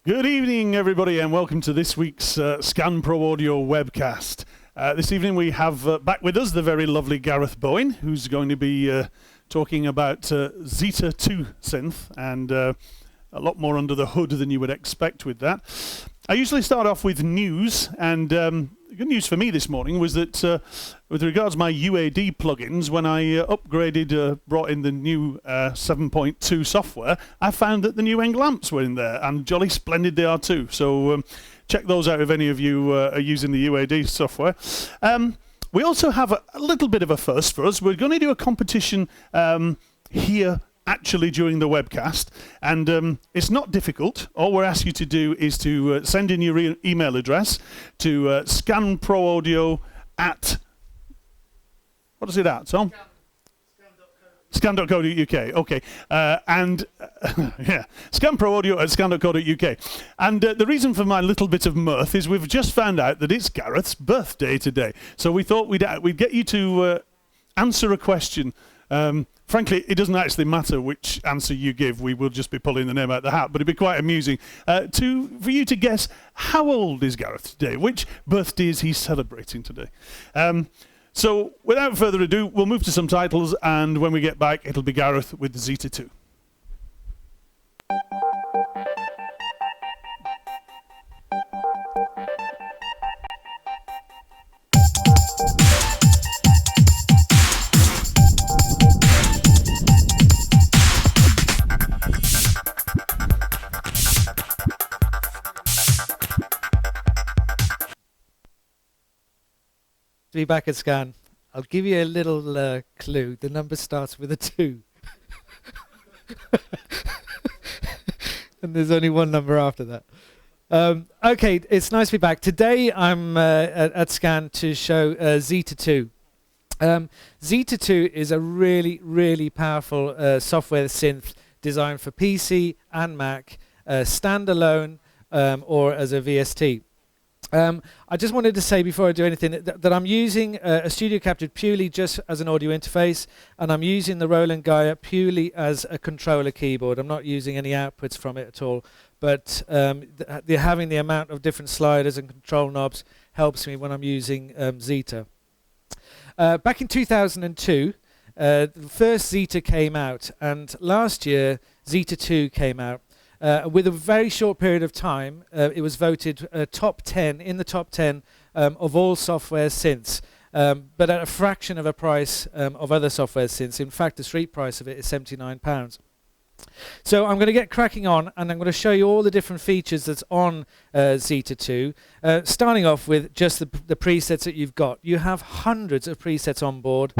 Good evening, everybody, and welcome to this week's Scan Pro Audio webcast. This evening we have back with us the very lovely Gareth Bowen, who's going to be talking about Z3TA+2 synth, and a lot more under the hood than you would expect with that. I usually start off with news, and the good news for me this morning was that with regards to my UAD plugins, when I upgraded, brought in the new 7.2 software, I found that the new Eng lamps were in there, and jolly splendid they are too. So check those out if any of you are using the UAD software. We also have a little bit of a first for us. We're going to do a competition here actually during the webcast, and it's not difficult. All we're asking you to do is to send in your email address to scanproaudio at, what is it at, Tom? Scan.co.uk, okay, and yeah, scanproaudio at scan.co.uk. And the reason for my little bit of mirth is we've just found out that it's Gareth's birthday today, so we thought we'd get you to answer a question. Frankly, it doesn't actually matter which answer you give. We will just be pulling the name out of the hat, but it'd be quite amusing for you to guess how old is Gareth today, which birthday is he celebrating today. So without further ado, we'll move to some titles, and when we get back, it'll be Gareth with the Z3TA+2. To be back at Scan, I'll give you a little clue. The number starts with a 2. And there's only one number after that. Okay, it's nice to be back. Today I'm at Scan to show Z3TA+2. Z3TA+2 is a really, really powerful software synth designed for PC and Mac, standalone or as a VST. I just wanted to say before I do anything that I'm using a Studio Capture purely just as an audio interface, and I'm using the Roland Gaia purely as a controller keyboard. I'm not using any outputs from it at all, but having the amount of different sliders and control knobs helps me when I'm using Z3TA+2. Back in 2002, the first Z3TA came out, and last year Z3TA+2 came out. With a very short period of time, it was voted top 10 in the top 10 of all software synths, but at a fraction of a price of other software synths. In fact, the street price of it is £79. So I'm going to get cracking on, and I'm going to show you all the different features that's on Z3TA+2. Starting off with just the presets that you've got. You have hundreds of presets on board.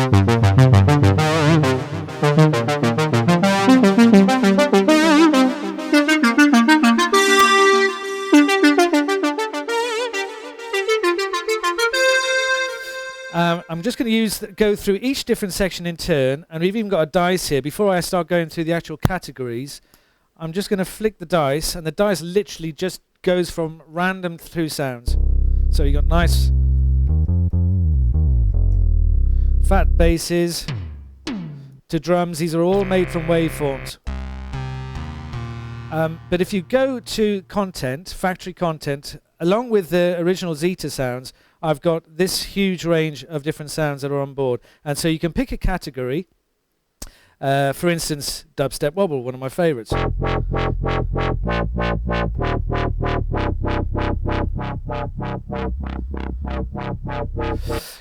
I'm just going to go through each different section in turn, and we've even got a dice here. Before I start going through the actual categories, I'm just going to flick the dice, and the dice literally just goes from random through sounds. So you've got nice fat basses to drums. These are all made from waveforms. But if you go to content, factory content, along with the original Z3TA sounds, I've got this huge range of different sounds that are on board. And so you can pick a category. For instance, dubstep wobble, one of my favorites.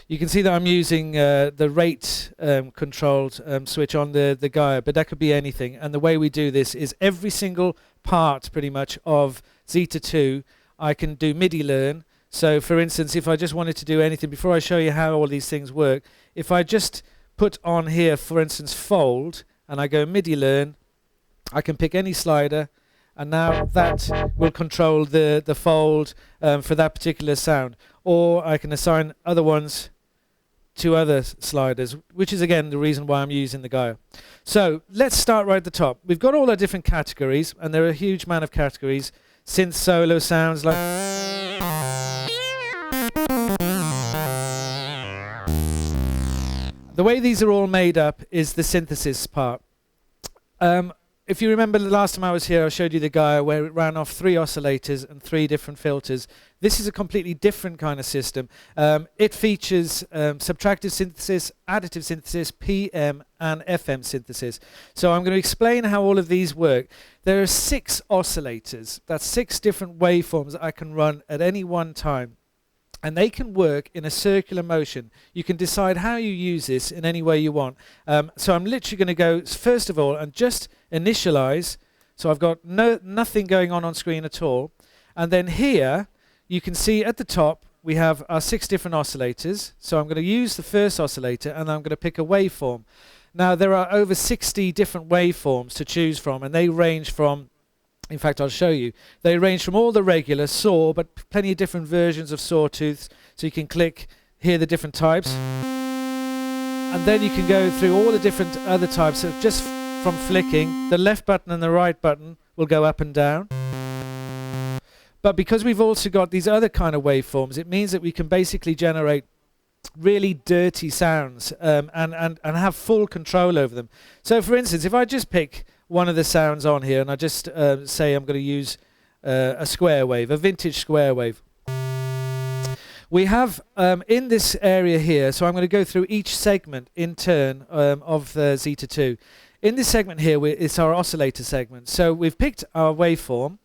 You can see that I'm using the rate controlled switch on the Gaia, but that could be anything. And the way we do this is every single part, pretty much, of Z3TA+2, I can do MIDI learn. So, for instance, if I just wanted to do anything, before I show you how all these things work, if I just put on here, for instance, fold, and I go MIDI learn, I can pick any slider, and now that will control the fold for that particular sound. Or I can assign other ones to other sliders, which is, again, the reason why I'm using the Gaia. So, let's start right at the top. We've got all our different categories, and there are a huge amount of categories. Synth solo sounds like... The way these are all made up is the synthesis part. if you remember the last time I was here, I showed you the guy where it ran off 3 oscillators and 3 different filters. This is a completely different kind of system. It features subtractive synthesis, additive synthesis, PM and FM synthesis. So I'm going to explain how all of these work. There are 6 oscillators. That's 6 different waveforms that I can run at any one time. And they can work in a circular motion. You can decide how you use this in any way you want. So I'm literally going to go, first of all, and just initialize. So I've got nothing going on screen at all. And then here, you can see at the top, we have our 6 different oscillators. So I'm going to use the first oscillator, and I'm going to pick a waveform. Now, there are over 60 different waveforms to choose from, and they range from, in fact, I'll show you. They range from all the regular saw, but plenty of different versions of sawtooths. So you can click here the different types. And then you can go through all the different other types. So just from flicking, the left button and the right button will go up and down. But because we've also got these other kind of waveforms, it means that we can basically generate really dirty sounds and have full control over them. So for instance, if I just pick one of the sounds on here, and I just say I'm going to use a square wave, a vintage square wave. We have in this area here, so I'm going to go through each segment in turn of the Z2. In this segment here, it's our oscillator segment. So we've picked our waveform,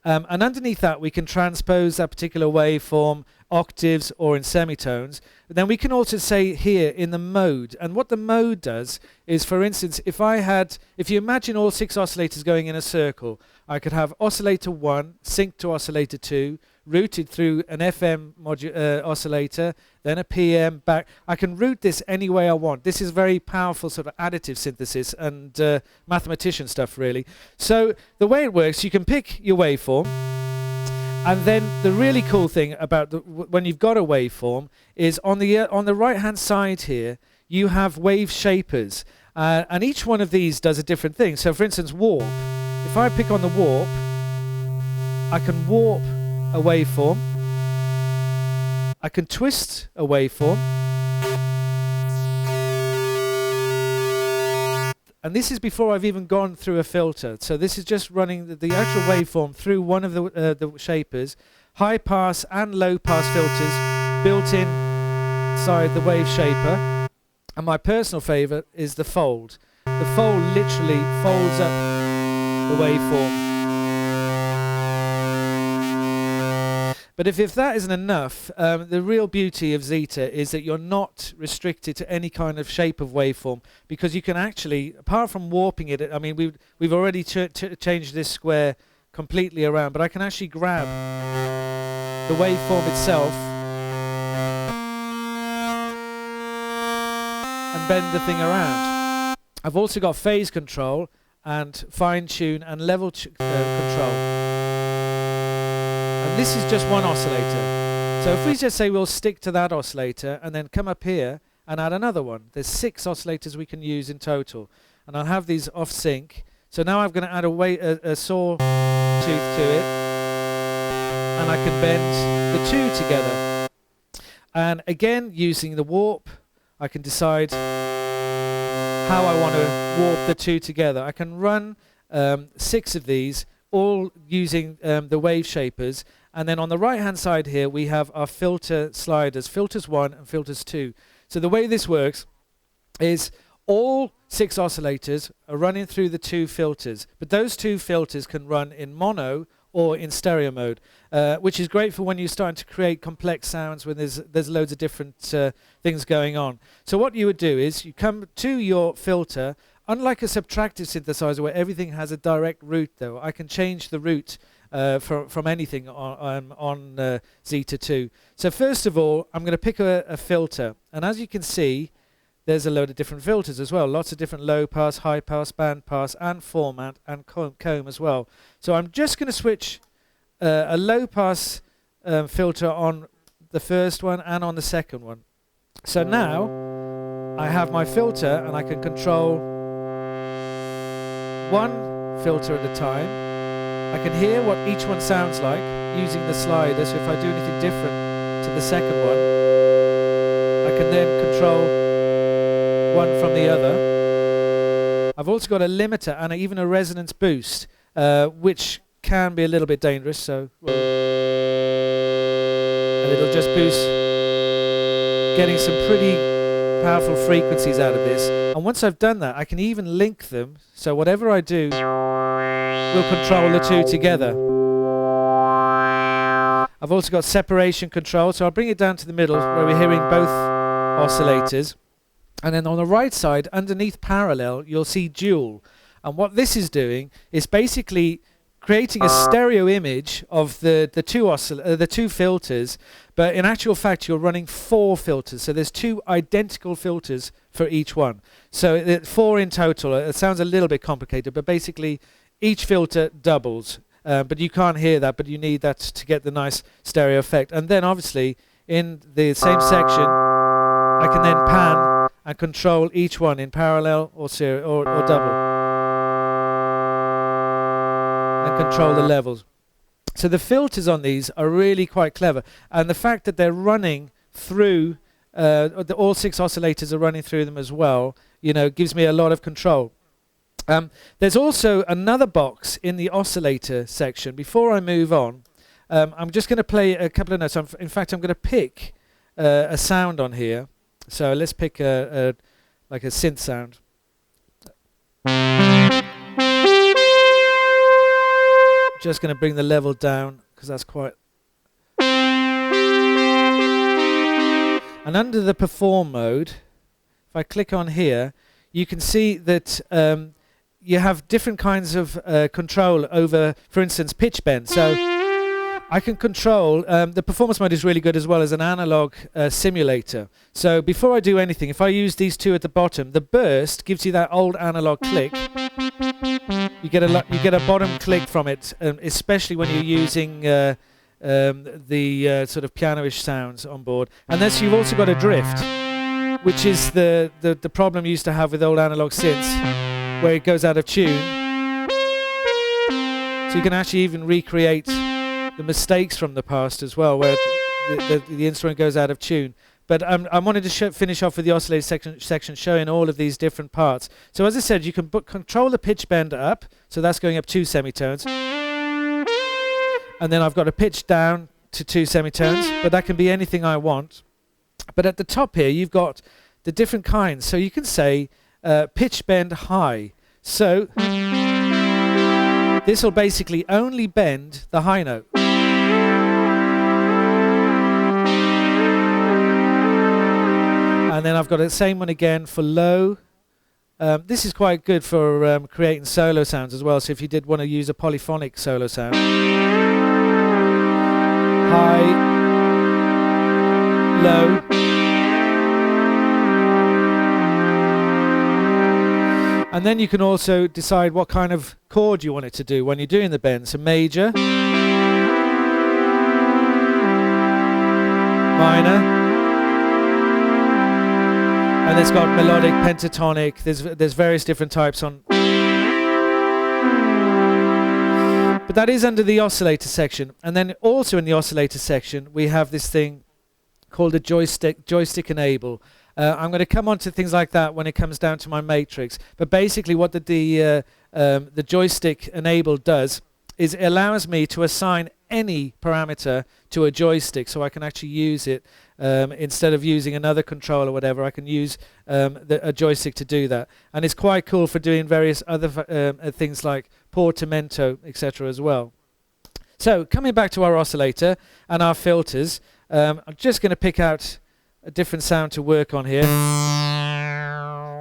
and underneath that we can transpose that particular waveform octaves or in semitones. But then we can also say here in the mode, and what the mode does is, for instance, if you imagine all 6 oscillators going in a circle, I could have oscillator 1 synced to oscillator 2, routed through an FM oscillator, then a PM back. I can route this any way I want. This is very powerful sort of additive synthesis and mathematician stuff, really. So the way it works, you can pick your waveform. And then the really cool thing about when you've got a waveform is on the right-hand side here, you have waveshapers. And each one of these does a different thing. So for instance, warp. If I pick on the warp, I can warp a waveform. I can twist a waveform. And this is before I've even gone through a filter. So this is just running the actual waveform through one of the shapers. High pass and low pass filters built inside the wave shaper. And my personal favorite is the fold. The fold literally folds up the waveform. But if that isn't enough, the real beauty of Zeta is that you're not restricted to any kind of shape of waveform, because you can actually, apart from warping it, I mean, we've already changed this square completely around, but I can actually grab the waveform itself and bend the thing around. I've also got phase control and fine tune and level control. And this is just one oscillator. So if we just say we'll stick to that oscillator and then come up here and add another one. There's 6 oscillators we can use in total. And I'll have these off sync. So now I'm going to add a saw tooth to it. And I can bend the 2 together. And again, using the warp, I can decide how I want to warp the 2 together. I can run 6 of these, all using the wave shapers. And then on the right hand side here we have our filter sliders, filters 1 and filters 2. So the way this works is all 6 oscillators are running through the 2 filters, but those 2 filters can run in mono or in stereo mode, which is great for when you're starting to create complex sounds when there's loads of different things going on. So what you would do is you come to your filter. Unlike a subtractive synthesizer where everything has a direct route, though, I can change the route from anything on Zeta 2. So first of all, I'm going to pick a filter. And as you can see, there's a load of different filters as well. Lots of different low pass, high pass, band pass, and format, and comb as well. So I'm just going to switch a low pass filter on the first one and on the second one. So now I have my filter and I can control one filter at a time. I can hear what each one sounds like using the slider, so if I do anything different to the second one, I can then control one from the other. I've also got a limiter and even a resonance boost, which can be a little bit dangerous. So, and it'll just boost, getting some pretty powerful frequencies out of this. And once I've done that, I can even link them. So whatever I do will control the two together. I've also got separation control, so I'll bring it down to the middle where we're hearing both oscillators. And then on the right side, underneath parallel, you'll see dual. And what this is doing is basically creating a stereo image of the two filters, but in actual fact you're running 4 filters. So there's 2 identical filters for each one. So 4 in total. It sounds a little bit complicated, but basically each filter doubles. But you can't hear that, but you need that to get the nice stereo effect. And then obviously in the same section, I can then pan and control each one in parallel or double, and control the levels. So the filters on these are really quite clever, and the fact that they're running through, all 6 oscillators are running through them as well, gives me a lot of control. There's also another box in the oscillator section. Before I move on, I'm just going to play a couple of notes. In fact, I'm going to pick a sound on here. So let's pick like a synth sound. Just going to bring the level down because that's quite. And under the perform mode, if I click on here, you can see that you have different kinds of control over, for instance, pitch bend. So I can control, the performance mode is really good as well as an analog simulator. So before I do anything, if I use these 2 at the bottom, the burst gives you that old analog click. You get a bottom click from it, especially when you're using the sort of piano-ish sounds on board. And then you've also got a drift, which is the problem you used to have with old analog synths, where it goes out of tune. So you can actually even recreate the mistakes from the past as well, where the instrument goes out of tune. But I wanted to finish off with the oscillator section showing all of these different parts. So as I said, you can control the pitch bend up, so that's going up 2 semitones. And then I've got a pitch down to 2 semitones, but that can be anything I want. But at the top here, you've got the different kinds. So you can say pitch bend high. So this will basically only bend the high note. And then I've got the same one again for low. This is quite good for creating solo sounds as well. So if you did want to use a polyphonic solo sound. High, low. And then you can also decide what kind of chord you want it to do when you're doing the bend. So major, minor. And it's got melodic, pentatonic, there's various different types on. But that is under the oscillator section. And then also in the oscillator section, we have this thing called a joystick enable. I'm going to come on to things like that when it comes down to my matrix. But basically what the joystick enable does is it allows me to assign any parameter to a joystick, so I can actually use it instead of using another control or whatever. I can use a joystick to do that, and it's quite cool for doing various other things like portamento, etc. as well. So coming back to our oscillator and our filters, I'm just going to pick out a different sound to work on here.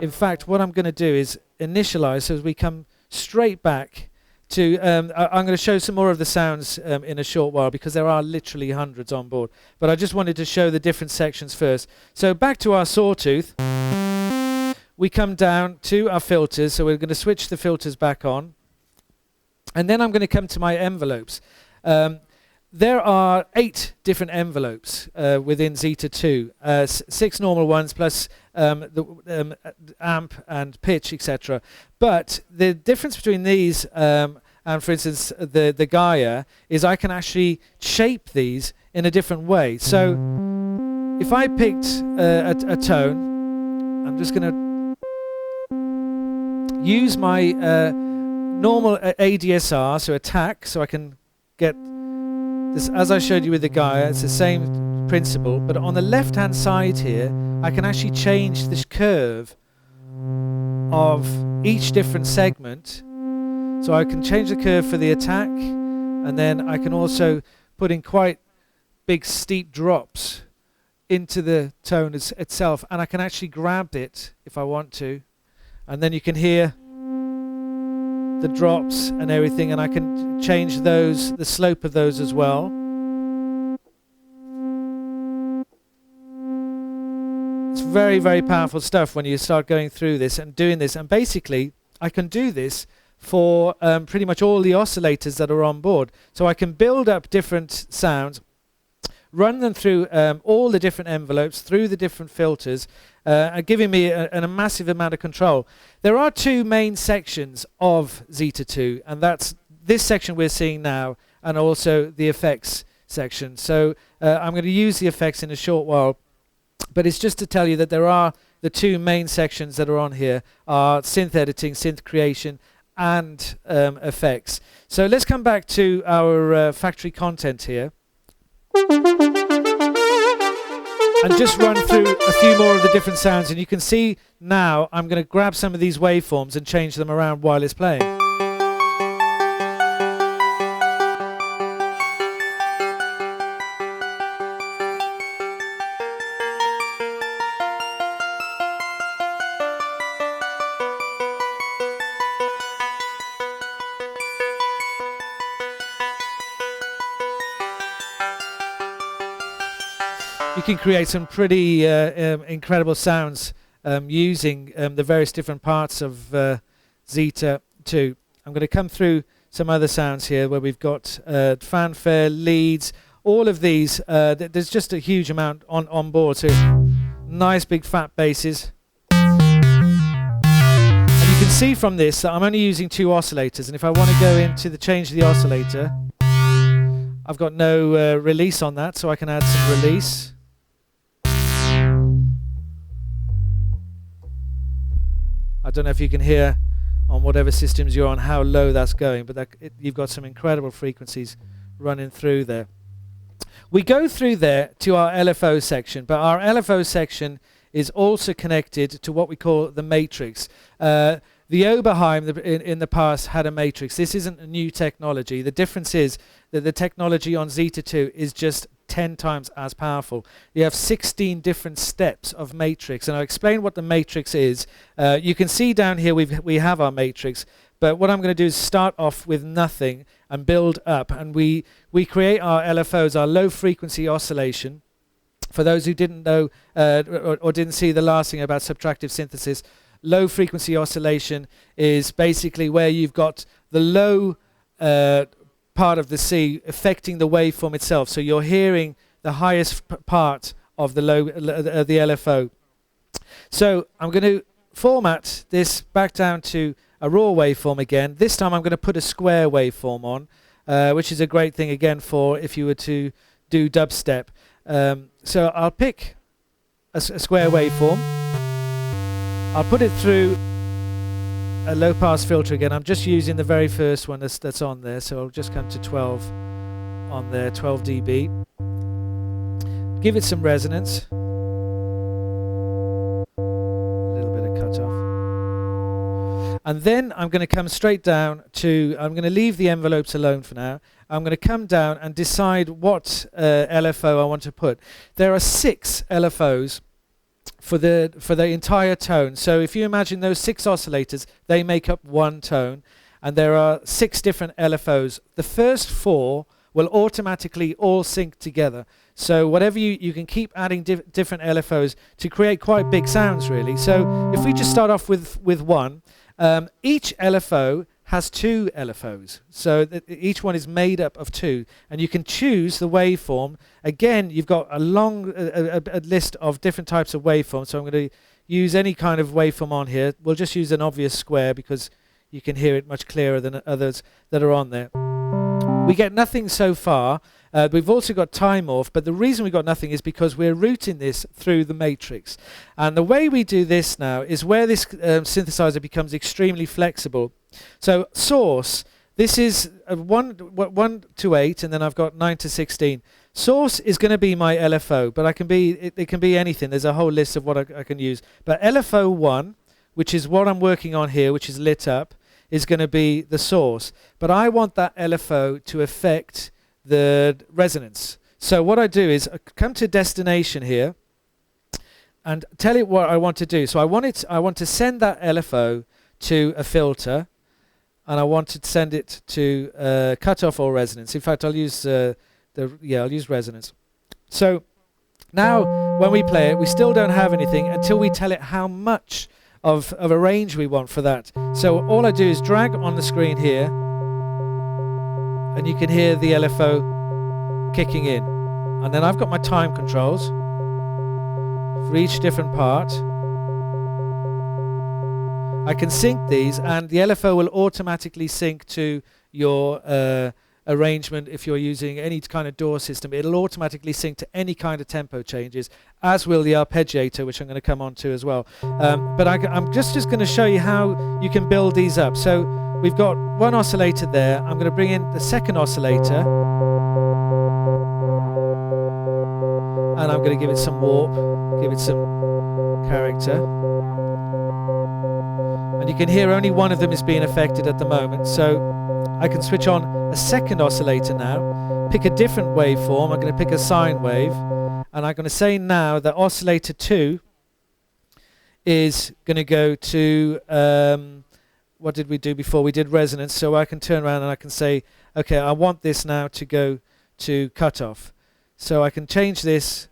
In fact, what I'm going to do is initialize, so as we come straight back to, I'm going to show some more of the sounds in a short while, because there are literally hundreds on board. But I just wanted to show the different sections first. So back to our sawtooth, we come down to our filters. So we're going to switch the filters back on. And then I'm going to come to my envelopes. There are 8 different envelopes within Z3TA+2, 6 normal ones plus the amp and pitch, etc. But the difference between these and, for instance, the Gaia is I can actually shape these in a different way. So if I picked a tone, I'm just going to use my normal ADSR, so attack, so I can get this, as I showed you with the Gaia, it's the same principle, but on the left-hand side here, I can actually change this curve of each different segment. So I can change the curve for the attack, and then I can also put in quite big steep drops into the tone itself, and I can actually grab it if I want to, and then you can hear the drops and everything, and I can change those, the slope of those as well. It's very, very powerful stuff when you start going through this and doing this, and basically I can do this for pretty much all the oscillators that are on board. So I can build up different sounds, run them through all the different envelopes, through the different filters, giving me a massive amount of control. There are two main sections of Z3TA+2, and that's this section we're seeing now, and also the effects section. So I'm going to use the effects in a short while, but it's just to tell you that there are the two main sections that are on here are synth editing, synth creation, and effects. So let's come back to our factory content here and just run through a few more of the different sounds, and you can see now I'm going to grab some of these waveforms and change them around while it's playing. You can create some pretty incredible sounds using the various different parts of Z3TA+2. I'm going to come through some other sounds here where we've got fanfare, leads, all of these. There's just a huge amount on board, so nice big fat basses. And you can see from this that I'm only using 2 oscillators, and if I want to go into the change of the oscillator, I've got no release on that, so I can add some release. I don't know if you can hear on whatever systems you're on how low that's going, but you've got some incredible frequencies running through there. We go through there to our LFO section, but our LFO section is also connected to what we call the matrix. The Oberheim in the past had a matrix. This isn't a new technology. The difference is that the technology on Z3TA+2 is just 10 times as powerful. You have 16 different steps of matrix, and I'll explain what the matrix is. You can see down here we have our matrix, but what I'm going to do is start off with nothing and build up, and we create our LFOs, our low frequency oscillation. For those who didn't know or didn't see the last thing about subtractive synthesis, low frequency oscillation is basically where you've got the low part of the C affecting the waveform itself. So you're hearing the highest part of the the LFO. So I'm going to format this back down to a raw waveform again. This time I'm going to put a square waveform on, which is a great thing again for if you were to do dubstep. So I'll pick a square waveform. I'll put it through a low pass filter again. I'm just using the very first one that's on there, so I'll just come to 12 on there, 12 dB. Give it some resonance. A little bit of cutoff. And then I'm going to come straight down to, I'm going to leave the envelopes alone for now. I'm going to come down and decide what LFO I want to put. There are 6 LFOs for the entire tone. So if you imagine those 6 oscillators, they make up one tone, and there are 6 different LFOs. The first 4 will automatically all sync together. So whatever you can keep adding different LFOs to create quite big sounds, really. So if we just start off with one, each LFO has 2 LFOs, so each one is made up of 2, and you can choose the waveform. Again, you've got a long a list of different types of waveforms, so I'm going to use any kind of waveform on here. We'll just use an obvious square because you can hear it much clearer than others that are on there. We get nothing so far. We've also got time morph, but the reason we've got nothing is because we're routing this through the matrix. And the way we do this now is where this synthesizer becomes extremely flexible. So source, this is 1 to 8, and then I've got 9 to 16. Source is going to be my LFO, but it can be anything. There's a whole list of what I can use. But LFO 1, which is what I'm working on here, which is lit up, is going to be the source. But I want that LFO to affect the resonance. So what I do is I come to destination here and tell it what I want to do. So I want to send that LFO to a filter, and I want to send it to cutoff or resonance. In fact, I'll use I'll use resonance. So now when we play it, we still don't have anything until we tell it how much of a range we want for that. So all I do is drag on the screen here, and you can hear the LFO kicking in. And then I've got my time controls for each different part. I can sync these, and the LFO will automatically sync to your arrangement. If you're using any kind of DAW system, it'll automatically sync to any kind of tempo changes, as will the arpeggiator, which I'm going to come on to as well. But I'm just going to show you how you can build these up. So we've got one oscillator there. I'm going to bring in the second oscillator, and I'm going to give it some warp, give it some character. And you can hear only one of them is being affected at the moment. So I can switch on a second oscillator now, pick a different waveform. I'm going to pick a sine wave, and I'm going to say now that oscillator 2 is going to go to, what did we do before? We did resonance. So I can turn around and I can say, okay, I want this now to go to cutoff. So I can change this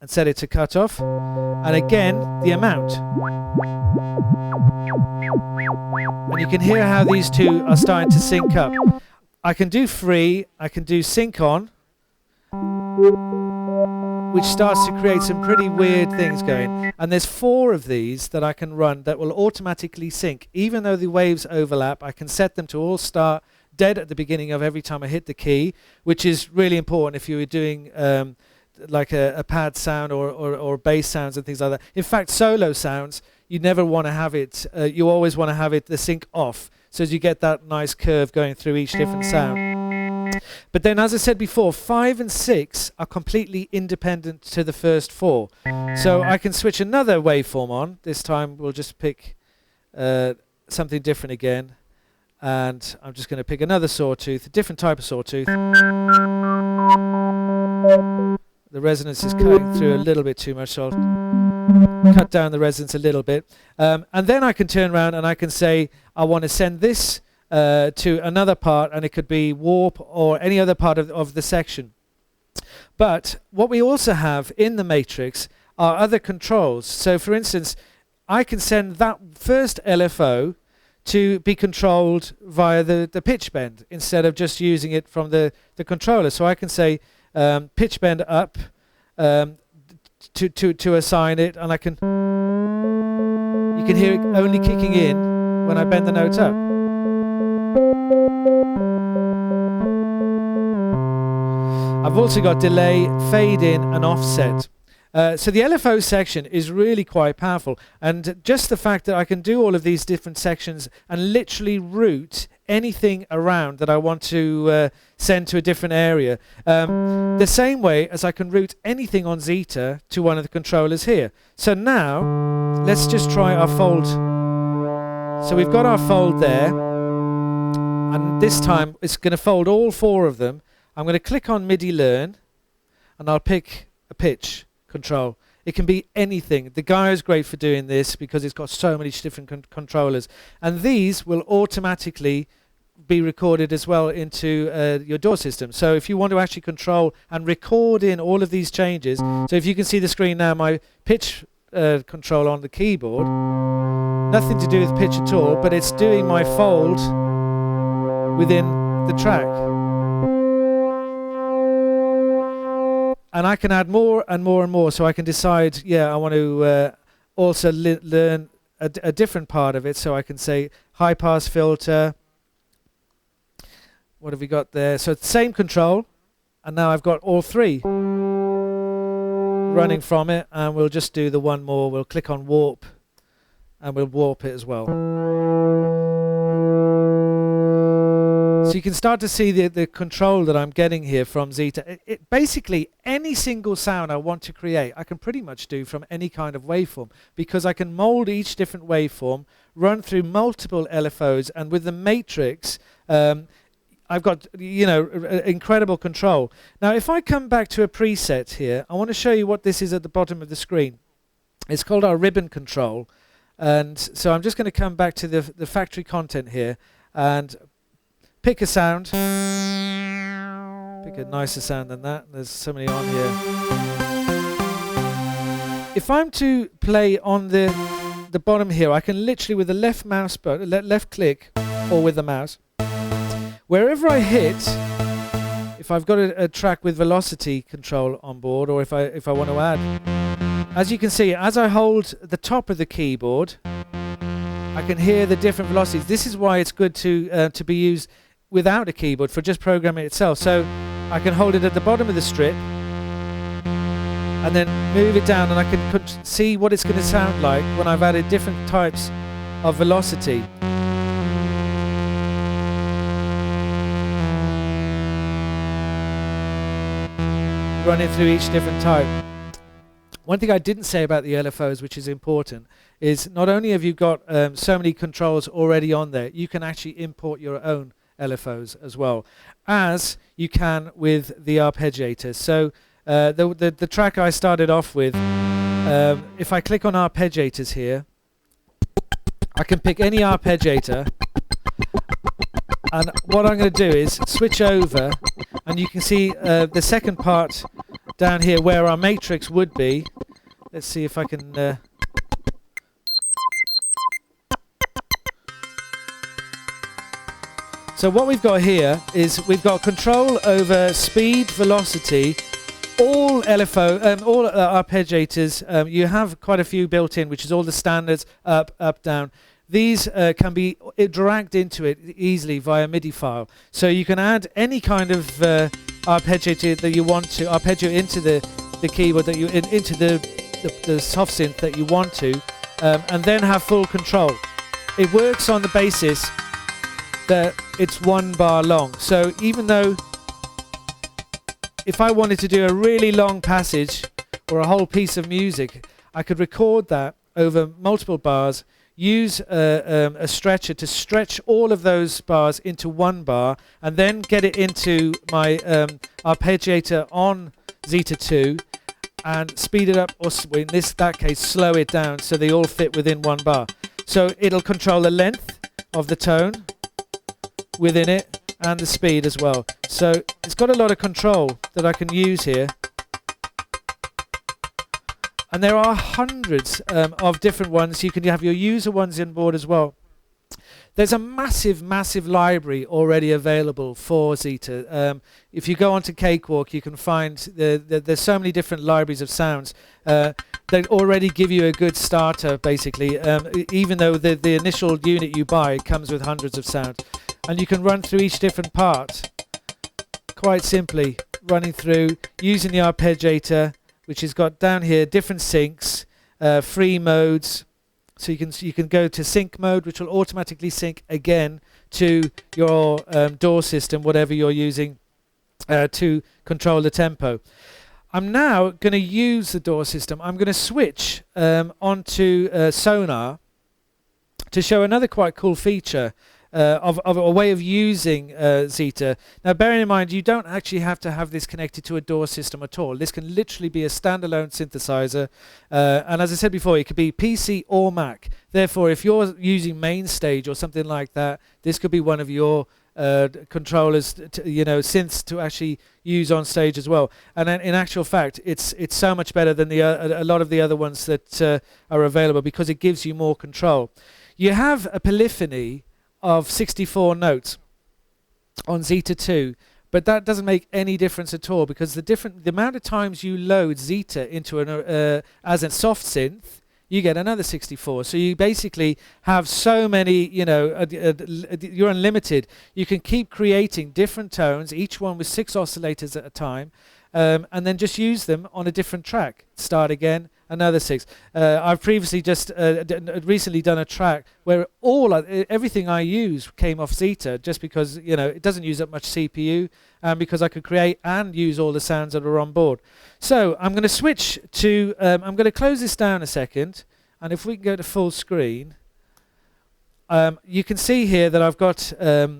and set it to cutoff, and again the amount. And you can hear how these two are starting to sync up. I can do free, I can do sync on, which starts to create some pretty weird things going. And there's 4 of these that I can run that will automatically sync. Even though the waves overlap, I can set them to all start dead at the beginning of every time I hit the key, which is really important if you were doing like a pad sound or bass sounds and things like that. In fact, solo sounds, you never want to have it, you always want to have it the sync off, so as you get that nice curve going through each different sound. But then, as I said before, 5 and 6 are completely independent to the first 4. So I can switch another waveform on. This time we'll just pick something different again, and I'm just going to pick another sawtooth, a different type of sawtooth. The resonance is cutting through a little bit too much, so I'll cut down the resonance a little bit. And then I can turn around and I can say I want to send this to another part, and it could be warp or any other part of the section. But what we also have in the matrix are other controls. So for instance, I can send that first LFO to be controlled via the pitch bend instead of just using it from the controller. So I can say pitch bend up to assign it, and you can hear it only kicking in when I bend the note up. I've also got delay, fade in, and offset. So the LFO section is really quite powerful, and just the fact that I can do all of these different sections and literally route anything around that I want to send to a different area, the same way as I can route anything on Zeta to one of the controllers here. So now let's just try our fold. So we've got our fold there, and this time it's going to fold all 4 of them. I'm going to click on MIDI learn, and I'll pick a pitch control. It can be anything. The Gaia is great for doing this because it's got so many different controllers, and these will automatically be recorded as well into your DAW system. So if you want to actually control and record in all of these changes, so if you can see the screen now, my pitch control on the keyboard, nothing to do with pitch at all, but it's doing my fold within the track. And I can add more and more and more, so I can decide, yeah, I want to also learn a different part of it. So I can say high pass filter. What have we got there? So it's the same control, And now I've got all three running from it, and we'll just do the one more. We'll click on warp, and we'll warp it as well. So you can start to see the control that I'm getting here from Zeta. Basically, any single sound I want to create, I can pretty much do from any kind of waveform, because I can mold each different waveform, run through multiple LFOs, and with the matrix, I've got, incredible control. Now, if I come back to a preset here, I want to show you what this is at the bottom of the screen. It's called our ribbon control. And so I'm just going to come back to the factory content here and pick a sound. Pick a nicer sound than that. There's so many on here. If I'm to play on the bottom here, I can literally, with the left mouse button, left click, or with the mouse, wherever I hit, if I've got a track with velocity control on board, or if I want to add, as you can see, as I hold the top of the keyboard, I can hear the different velocities. This is why it's good to be used without a keyboard, for just programming itself. So I can hold it at the bottom of the strip and then move it down, and I can see what it's going to sound like when I've added different types of velocity. Running through each different type. One thing I didn't say about the LFOs, which is important, is not only have you got so many controls already on there, you can actually import your own LFOs as well, as you can with the arpeggiator. So the track I started off with, if I click on arpeggiators here, I can pick any arpeggiator, and what I'm going to do is switch over, and you can see the second part down here where our matrix would be. Let's see if I can... So what we've got here is we've got control over speed, velocity, all LFO, all arpeggiators. You have quite a few built in, which is all the standards, up, up, down. These can be dragged into it easily via MIDI file. So you can add any kind of arpeggiator that you want to, arpeggio into the keyboard, that you into the soft synth that you want to, and then have full control. It works on the basis that it's 1 bar long. So even though if I wanted to do a really long passage or a whole piece of music, I could record that over multiple bars, use a stretcher to stretch all of those bars into 1 bar, and then get it into my arpeggiator on Z3TA+2 and speed it up, or in that case slow it down so they all fit within 1 bar. So it'll control the length of the tone within it and the speed as well. So it's got a lot of control that I can use here. And there are hundreds of different ones. You can have your user ones on board as well. There's a massive, massive library already available for Zeta. If you go onto Cakewalk, you can find there's so many different libraries of sounds. They already give you a good starter, basically, even though the initial unit you buy comes with hundreds of sounds. And you can run through each different part quite simply, running through, using the arpeggiator, which has got down here different syncs, free modes. So you can go to sync mode, which will automatically sync again to your DAW system, whatever you're using to control the tempo. I'm now going to use the DAW system. I'm going to switch onto Sonar to show another quite cool feature of a way of using Zeta. Now, bearing in mind, you don't actually have to have this connected to a DAW system at all. This can literally be a standalone synthesizer. And as I said before, it could be PC or Mac. Therefore, if you're using MainStage or something like that, this could be one of your controllers, synths to actually use on stage as well. And then in actual fact, it's so much better than a lot of the other ones that are available, because it gives you more control. You have a polyphony of 64 notes on Z3TA+2, but that doesn't make any difference at all, because the amount of times you load Zeta into as a soft synth, you get another 64. So you basically have so many, you're unlimited. You can keep creating different tones, each one with 6 oscillators at a time, and then just use them on a different track. Start again, another 6. I've previously just recently done a track where everything I use came off Zeta, just because it doesn't use up much CPU, and because I could create and use all the sounds that are on board. So I'm going to switch to. I'm going to close this down a second, and if we can go to full screen, you can see here that I've got Sonar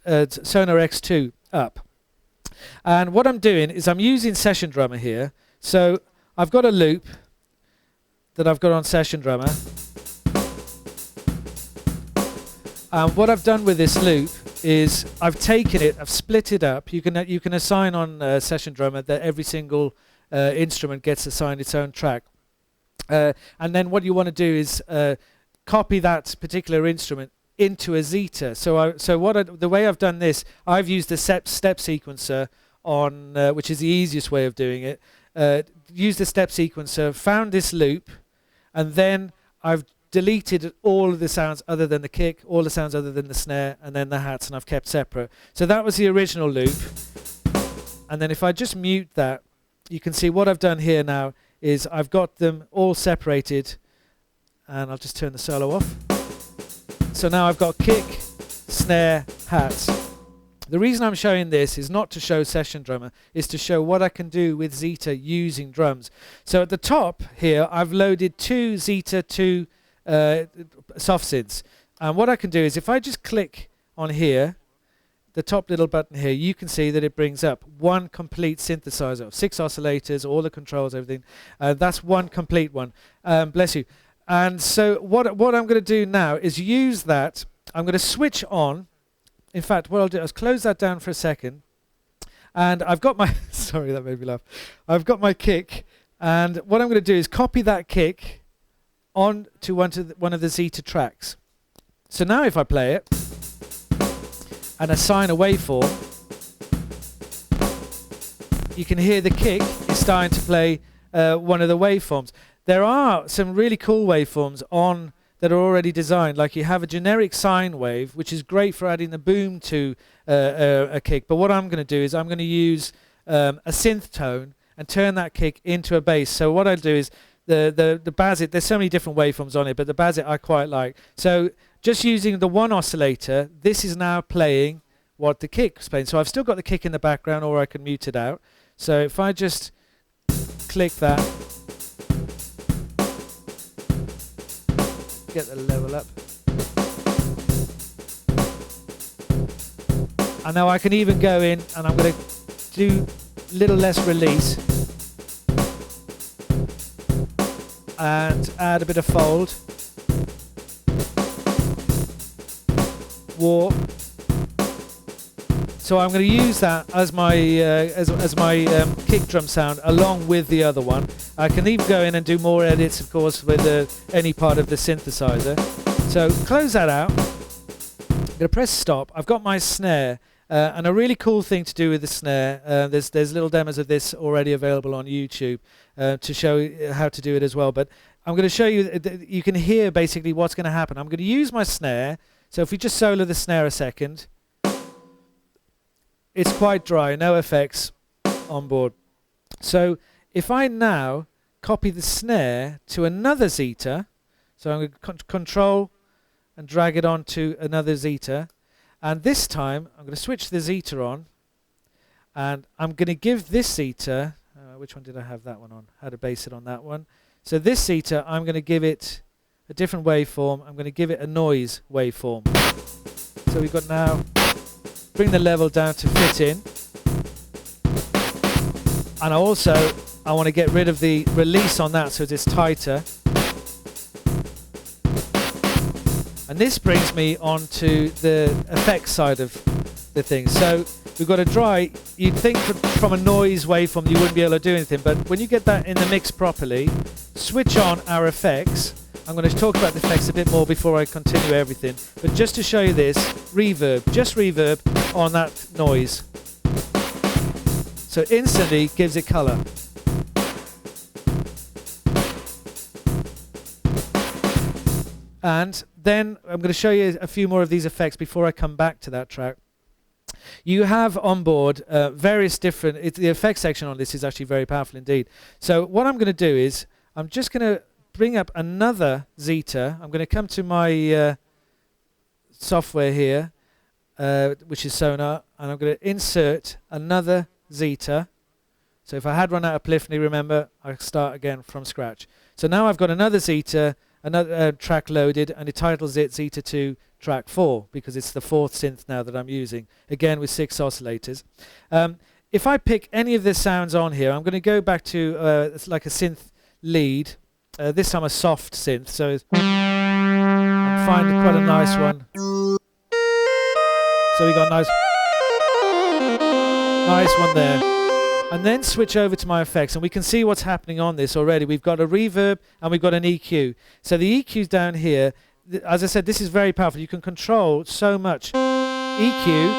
X2 up. And what I'm doing is I'm using Session Drummer here. So I've got a loop that I've got on Session Drummer. And what I've done with this loop is I've taken it, I've split it up. You can assign on Session Drummer that every single instrument gets assigned its own track. And then what you want to do is copy that particular instrument into a Zeta. So the way I've done this, I've used the step sequencer on, which is the easiest way of doing it. Used the step sequencer, found this loop, and then I've deleted all of the sounds other than the kick, all the sounds other than the snare, and then the hats, and I've kept separate. So that was the original loop. And then if I just mute that, you can see what I've done here now is I've got them all separated, and I'll just turn the solo off. So now I've got kick, snare, hats. The reason I'm showing this is not to show Session Drummer, is to show what I can do with Zeta using drums. So at the top here, I've loaded 2 Z3TA+2 softsynths. And what I can do is if I just click on here, the top little button here, you can see that it brings up one complete synthesizer of 6 oscillators, all the controls, everything. That's one complete one. Bless you. And so what I'm going to do now is use that. I'm going to switch on. In fact, what I'll do is close that down for a second. And I've got my... sorry, that made me laugh. I've got my kick. And what I'm going to do is copy that kick on to one of the Zeta tracks. So now if I play it and assign a waveform, you can hear the kick is starting to play one of the waveforms. There are some really cool waveforms on that are already designed. Like you have a generic sine wave, which is great for adding the boom to a kick. But what I'm going to do is I'm going to use a synth tone and turn that kick into a bass. So what I'll do is the Basit, there's so many different waveforms on it, but the Basit I quite like. So just using the one oscillator, this is now playing what the kick was playing. So I've still got the kick in the background, or I can mute it out. So if I just click that, get the level up. And now I can even go in and I'm going to do a little less release and add a bit of fold, warp. So I'm going to use that as my kick drum sound along with the other one. I can even go in and do more edits, of course, with any part of the synthesizer. So close that out. I'm going to press stop. I've got my snare, and a really cool thing to do with the snare. There's little demos of this already available on YouTube to show how to do it as well. But I'm going to show you. You can hear basically what's going to happen. I'm going to use my snare. So if we just solo the snare a second. It's quite dry, no effects on board. So if I now copy the snare to another Zeta, so I'm going to control and drag it onto another Zeta, and this time I'm going to switch the Zeta on, and I'm going to give this Zeta, which one did I have that one on? How to base it on that one. So this Zeta, I'm going to give it a different waveform. I'm going to give it a noise waveform. So we've got now... bring the level down to fit in, and I want to get rid of the release on that so it's tighter, and this brings me on to the effects side of the thing. So we've got a dry. You'd think from a noise waveform you wouldn't be able to do anything, but when you get that in the mix properly, switch on our effects. I'm going to talk about the effects a bit more before I continue everything, but just to show you this, reverb, just reverb on that noise. So instantly gives it color. And then I'm going to show you a few more of these effects before I come back to that track. You have on board various different, the effects section on this is actually very powerful indeed. So what I'm going to do is, I'm just going to bring up another Zeta. I'm going to come to my software here, which is Sonar, and I'm going to insert another Zeta. So if I had run out of polyphony, remember, I start again from scratch. So now I've got another Zeta, another track loaded, and it titles it Zeta 2 track 4, because it's the 4th synth now that I'm using, again with 6 oscillators. If I pick any of the sounds on here, I'm going to go back to it's like a synth lead, this time a soft synth, so and find quite a nice one. So we got a nice one there. And then switch over to my effects, and we can see what's happening on this already. We've got a reverb and we've got an EQ. So the EQ's down here. As I said, this is very powerful. You can control so much. EQ.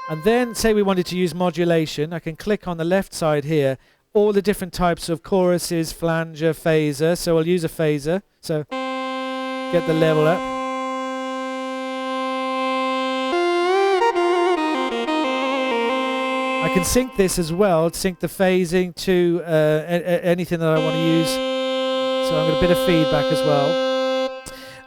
And then say we wanted to use modulation. I can click on the left side here. All the different types of choruses, flanger, phaser. So I'll use a phaser. So get the level up. I can sync this as well, sync the phasing to anything that I want to use. So I'm going to a bit of feedback as well.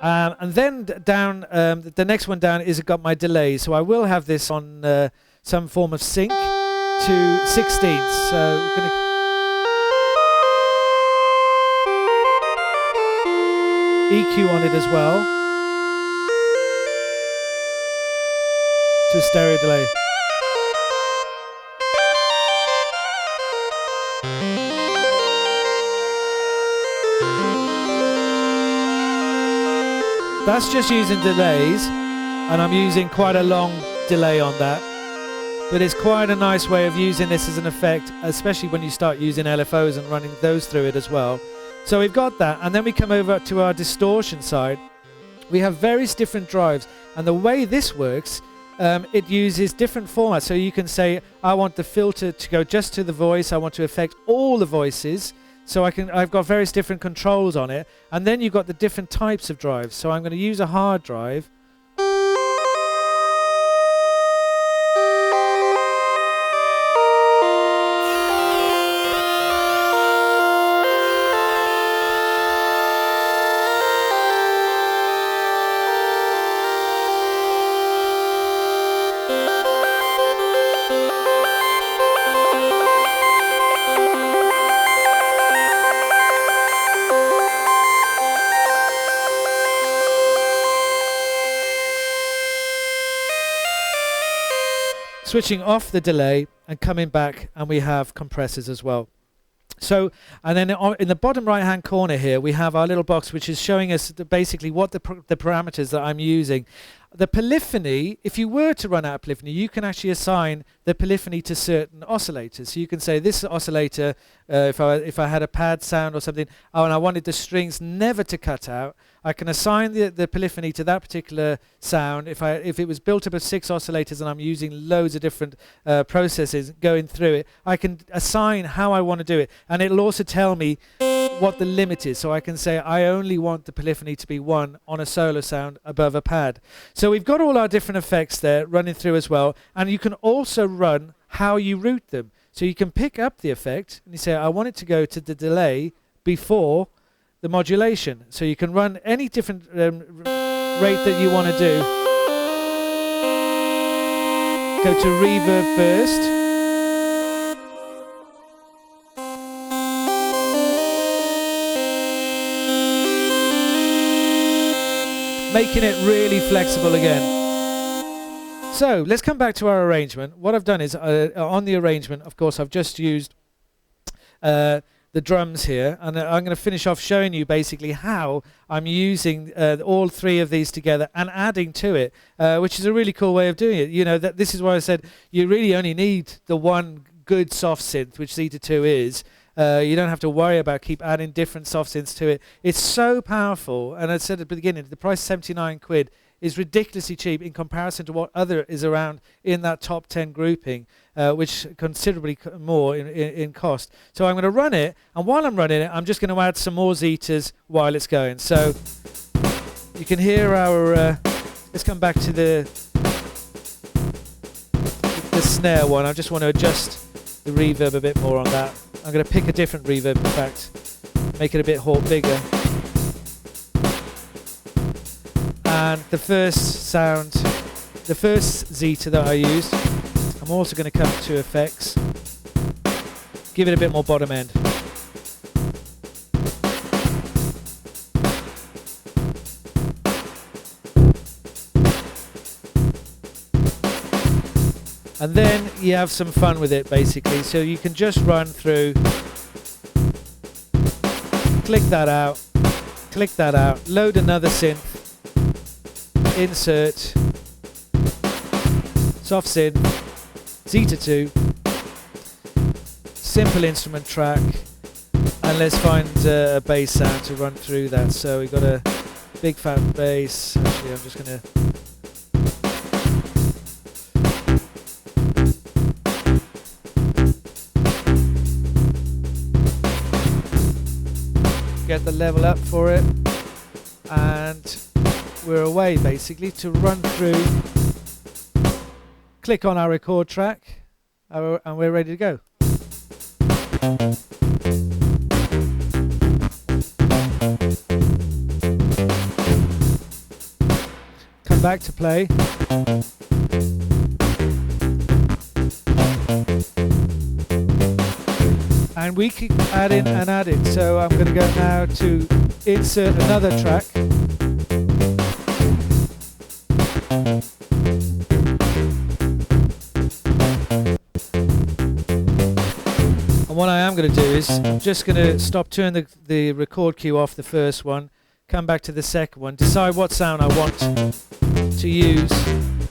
And then down, the next one down is got my delay. So I will have this on some form of sync to 16ths. So we're going to EQ on it as well to stereo delay. That's just using delays, and I'm using quite a long delay on that. But it's quite a nice way of using this as an effect, especially when you start using LFOs and running those through it as well. So we've got that, and then we come over to our distortion side. We have various different drives, and the way this works, it uses different formats. So you can say, I want the filter to go just to the voice, I want to affect all the voices. So I've got various different controls on it, and then you've got the different types of drives. So I'm going to use a hard drive. Switching off the delay and coming back, and we have compressors as well. So, and then in the bottom right hand corner here we have our little box which is showing us basically what the parameters that I'm using. The polyphony, if you were to run out of polyphony, you can actually assign the polyphony to certain oscillators. So you can say this oscillator, if I had a pad sound or something, and I wanted the strings never to cut out, I can assign the polyphony to that particular sound. If it was built up of 6 oscillators and I'm using loads of different processes going through it, I can assign how I want to do it, and it'll also tell me what the limit is. So I can say I only want the polyphony to be 1 on a solo sound above a pad. So we've got all our different effects there running through as well, and you can also run how you route them. So you can pick up the effect and you say I want it to go to the delay before the modulation. So you can run any different rate that you want to do. Go to reverb first. Making it really flexible again. So let's come back to our arrangement. What I've done is on the arrangement, of course, I've just used the drums here, and I'm going to finish off showing you basically how I'm using all 3 of these together and adding to it, which is a really cool way of doing it. You know, this is why I said you really only need the one good soft synth, which Z2 is. You don't have to worry about keep adding different soft synths to it. It's so powerful, and I said at the beginning, the price 79 quid is ridiculously cheap in comparison to what other is around in that top 10 grouping, which considerably more in cost. So I'm going to run it, and while I'm running it, I'm just going to add some more zetas while it's going. So you can hear our, let's come back to the snare one. I just want to adjust the reverb a bit more on that. I'm going to pick a different reverb, in fact, make it a bit bigger. And the first sound, the first zeta that I used, I'm also going to come to effects, give it a bit more bottom end. And then you have some fun with it, basically. So you can just run through, click that out, load another synth, insert, soft synth, Z3TA+2, simple instrument track, and let's find a bass sound to run through that. So we've got a big fat bass. Actually, I'm just going to get the level up for it, and we're away basically to run through, click on our record track, and we're ready to go. Come back to play. And we keep adding and adding. So I'm going to go now to insert another track. And what I am going to do is I'm just going to stop, turn the record cue off the first one, come back to the second one, decide what sound I want to use.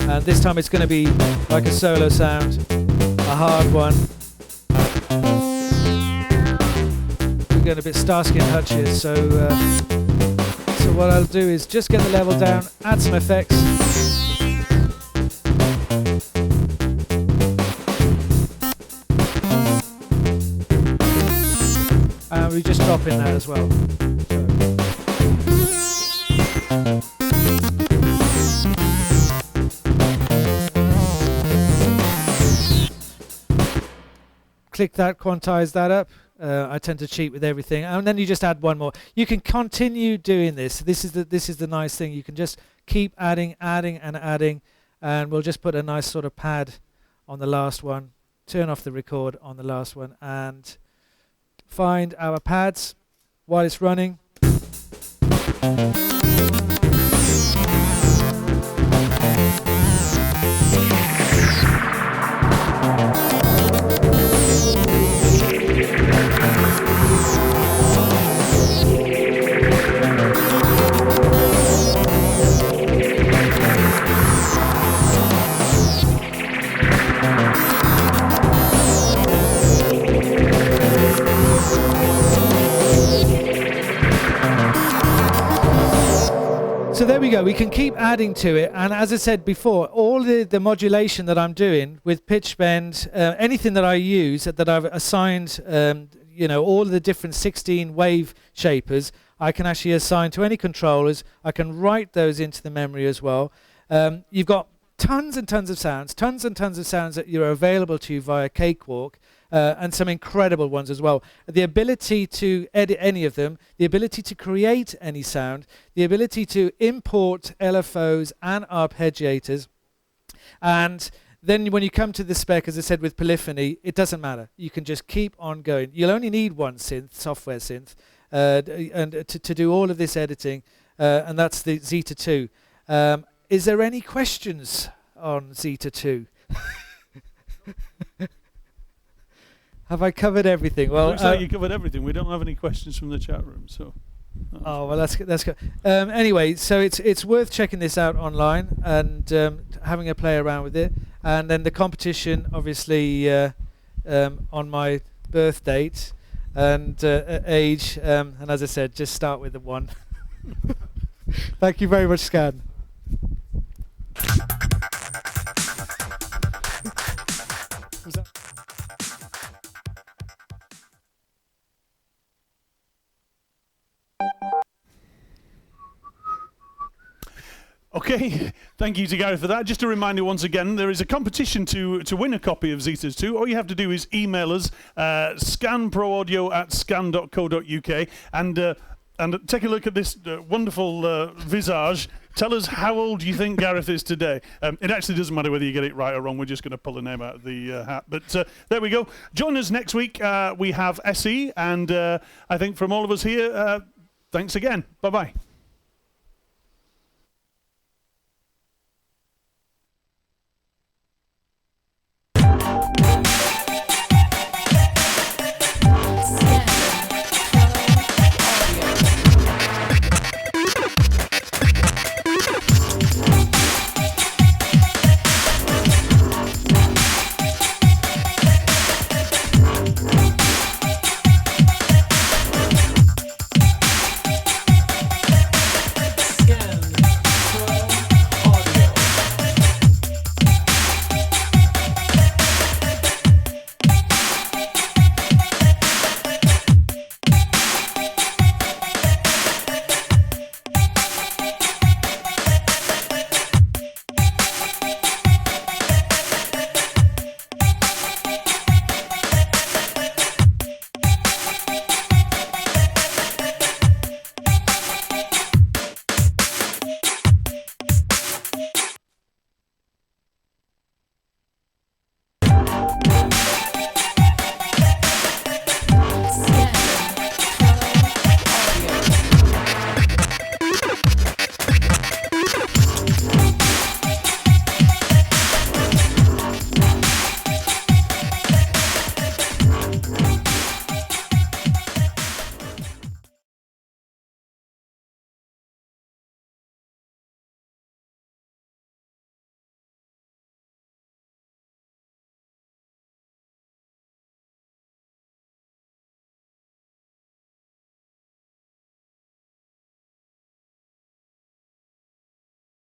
And this time it's going to be like a solo sound, a hard one. Going a bit Starsky and Hutch here, so what I'll do is just get the level down, add some effects, and we just drop in that as well. Click that, quantize that up. I tend to cheat with everything, and then you just add one more. You can continue doing this. This is the nice thing. You can just keep adding, and we'll just put a nice sort of pad on the last one. Turn off the record on the last one, and find our pads while it's running. So there we go, we can keep adding to it, and as I said before, all the modulation that I'm doing with pitch bend, anything that I use that I've assigned, all the different 16 wave shapers, I can actually assign to any controllers. I can write those into the memory as well. You've got tons and tons of sounds that are available to you via Cakewalk. And some incredible ones as well. The ability to edit any of them, the ability to create any sound, the ability to import LFOs and arpeggiators. And then when you come to the spec, as I said, with polyphony, it doesn't matter. You can just keep on going. You'll only need one synth, software synth, and to do all of this editing, and that's the Z3TA+2. Is there any questions on Z3TA+2? Have I covered everything? Well, looks like you covered everything. We don't have any questions from the chat room, so. Oh well, let's go. Anyway, so it's worth checking this out online and having a play around with it. And then the competition, obviously, on my birth date and age. And as I said, just start with the one. Thank you very much, Scan. Okay, thank you to Gareth for that. Just a reminder once again, there is a competition to win a copy of Z3TA+2. All you have to do is email us, scanproaudio@scan.co.uk, and take a look at this wonderful visage. Tell us how old you think Gareth is today. It actually doesn't matter whether you get it right or wrong. We're just going to pull a name out of the hat. But there we go. Join us next week. We have SE, and I think from all of us here, thanks again. Bye-bye.